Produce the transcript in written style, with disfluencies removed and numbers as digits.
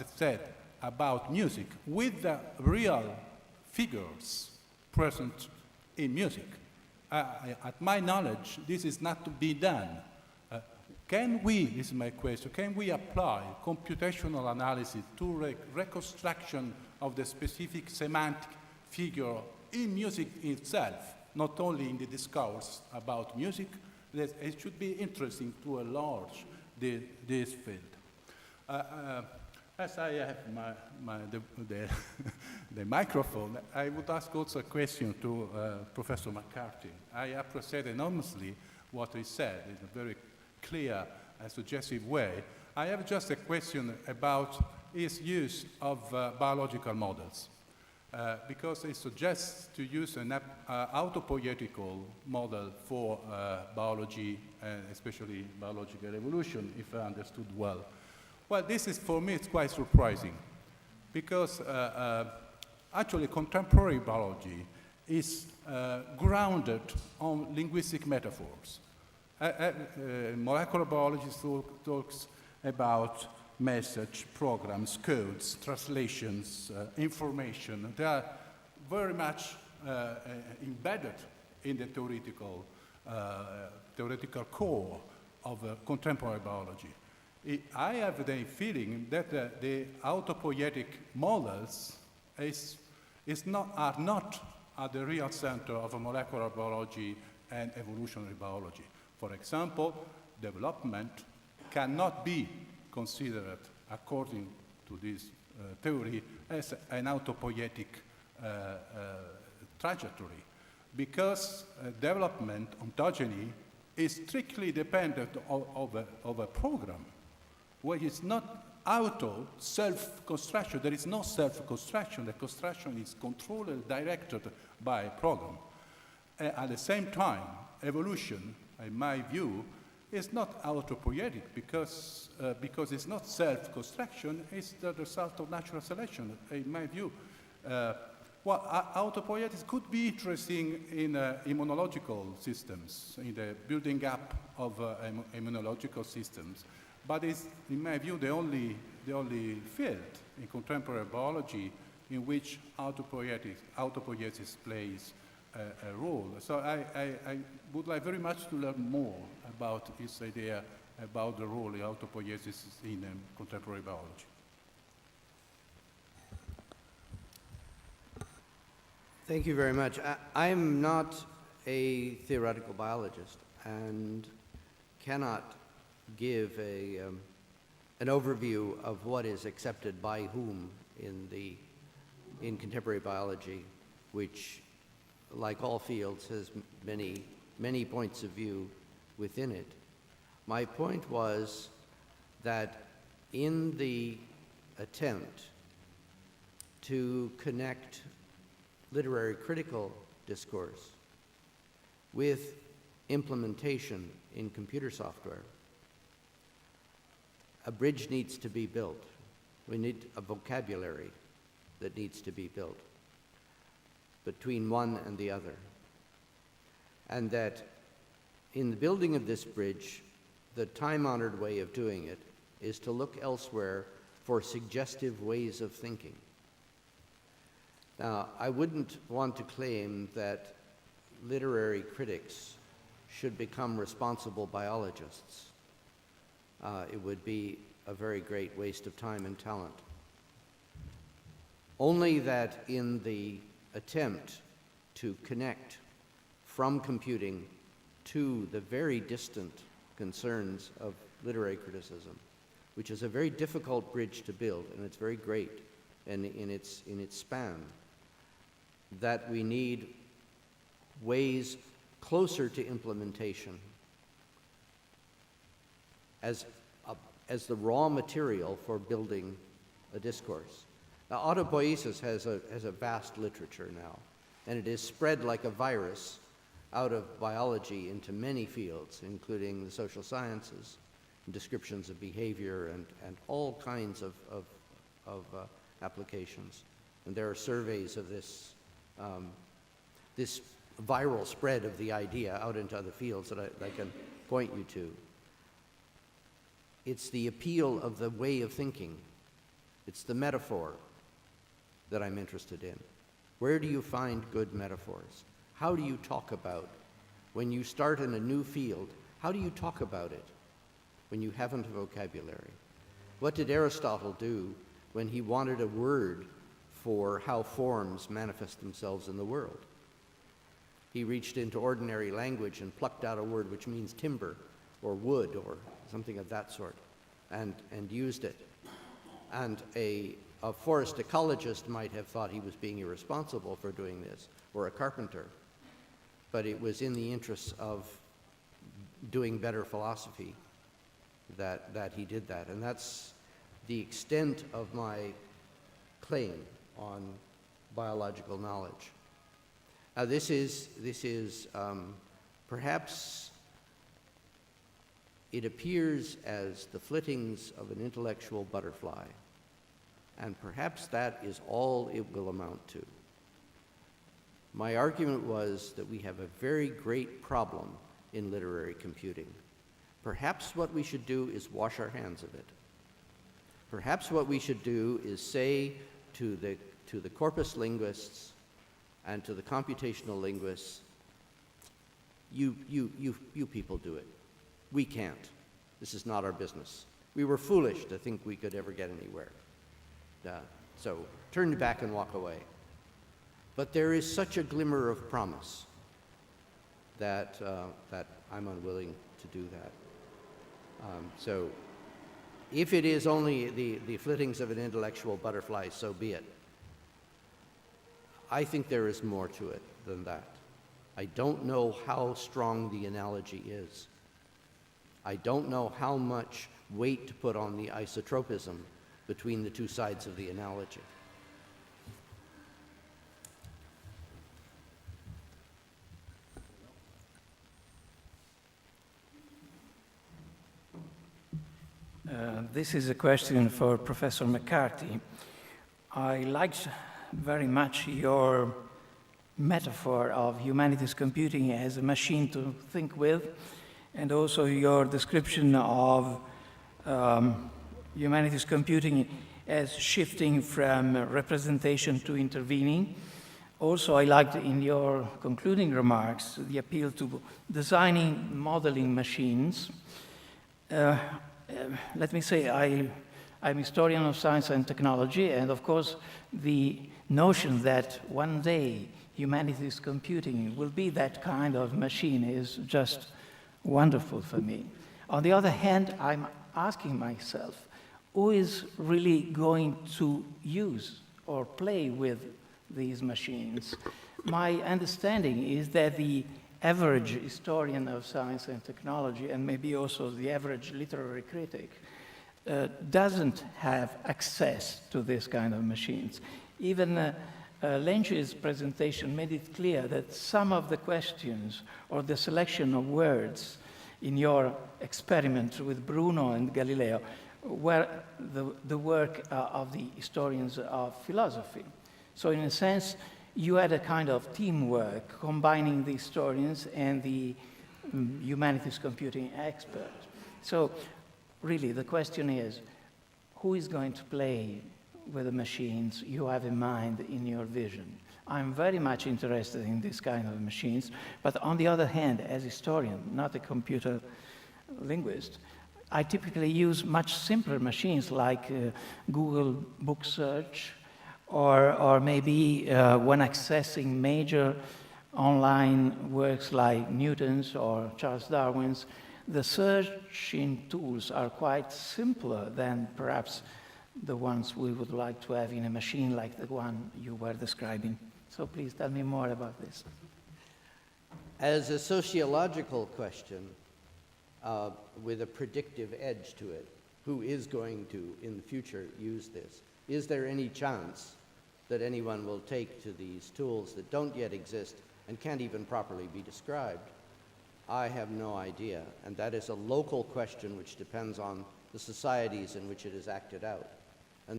said about music with the real figures present in music. At my knowledge, this is not to be done. Can we, this is my question, can we apply computational analysis to reconstruction of the specific semantic figure in music itself, not only in the discourse about music? It should be interesting to enlarge this field. As I have the microphone, I would ask also a question to Professor McCarthy. I appreciate enormously what he said in a very clear and suggestive way. I have just a question about his use of biological models, because he suggests to use an autopoietical model for biology, and especially biological evolution, if I understood well. Well, this is, for me, it's quite surprising, because actually contemporary biology is grounded on linguistic metaphors. Molecular biology talks about message, programs, codes, translations, information. They are very much embedded in the theoretical core of contemporary biology. I have the feeling that the autopoietic models are not at the real center of molecular biology and evolutionary biology. For example, development cannot be considered, according to this theory, as an autopoietic trajectory, because development, ontogeny, is strictly dependent of a program, where it's not self-construction. There is no self-construction. The construction is controlled and directed by a program. At the same time, evolution, in my view, is not autopoietic because it's not self-construction, it's the result of natural selection, in my view. Autopoiesis could be interesting in immunological systems, in the building up of immunological systems, but it's, in my view, the only field in contemporary biology in which autopoiesis plays a role. So I would like very much to learn more about this idea about the role of autopoiesis in contemporary biology. Thank you very much. I'm not a theoretical biologist and cannot give an overview of what is accepted by whom in contemporary biology, which, like all fields, has many points of view within it. My point was that in the attempt to connect literary critical discourse with implementation in computer software, a bridge needs to be built. We need a vocabulary that needs to be built between one and the other. And that in the building of this bridge, the time-honored way of doing it is to look elsewhere for suggestive ways of thinking. Now, I wouldn't want to claim that literary critics should become responsible biologists. It would be a very great waste of time and talent. Only that in the attempt to connect from computing to the very distant concerns of literary criticism, which is a very difficult bridge to build, and it's very great and in its span, that we need ways closer to implementation as the raw material for building a discourse. Now, autopoiesis has a vast literature now, and it is spread like a virus out of biology into many fields, including the social sciences, and descriptions of behavior, and all kinds of applications. And there are surveys of this viral spread of the idea out into other fields that I can point you to. It's the appeal of the way of thinking It's the metaphor that I'm interested in. Where do you find good metaphors? How do you talk about, when you start in a new field, how do you talk about it when you haven't a vocabulary? What did Aristotle do when he wanted a word for how forms manifest themselves in the world? He reached into ordinary language and plucked out a word which means timber or wood or something of that sort, and used it. And a forest ecologist might have thought he was being irresponsible for doing this, or a carpenter. But it was in the interests of doing better philosophy that he did that. And that's the extent of my claim on biological knowledge. Now this is perhaps it appears as the flittings of an intellectual butterfly, and perhaps that is all it will amount to. My argument was that we have a very great problem in literary computing. Perhaps what we should do is wash our hands of it. Perhaps what we should do is say to the corpus linguists and to the computational linguists, you people do it. We can't. This is not our business. We were foolish to think we could ever get anywhere. So turn back and walk away. But there is such a glimmer of promise that I'm unwilling to do that. So if it is only the flittings of an intellectual butterfly, so be it. I think there is more to it than that. I don't know how strong the analogy is. I don't know how much weight to put on the isotropism between the two sides of the analogy. This is a question for Professor McCarthy. I liked very much your metaphor of humanities computing as a machine to think with, and also your description of humanities computing as shifting from representation to intervening. Also, I liked in your concluding remarks the appeal to designing modeling machines. Let me say I'm a historian of science and technology, and of course the notion that one day humanities computing will be that kind of machine is just wonderful for me. On the other hand, I'm asking myself, who is really going to use or play with these machines? My understanding is that the average historian of science and technology, and maybe also the average literary critic, doesn't have access to this kind of machines. Even Lynch's presentation made it clear that some of the questions or the selection of words in your experiment with Bruno and Galileo were the work of the historians of philosophy. So in a sense, you had a kind of teamwork combining the historians and the humanities computing experts. So really the question is, who is going to play with the machines you have in mind in your vision? I'm very much interested in this kind of machines, but on the other hand, as a historian, not a computer linguist, I typically use much simpler machines like Google Book Search, or maybe when accessing major online works like Newton's or Charles Darwin's, the searching tools are quite simpler than perhaps the ones we would like to have in a machine like the one you were describing. So please tell me more about this. As a sociological question with a predictive edge to it, who is going to, in the future, use this? Is there any chance that anyone will take to these tools that don't yet exist and can't even properly be described? I have no idea, and that is a local question which depends on the societies in which it is acted out.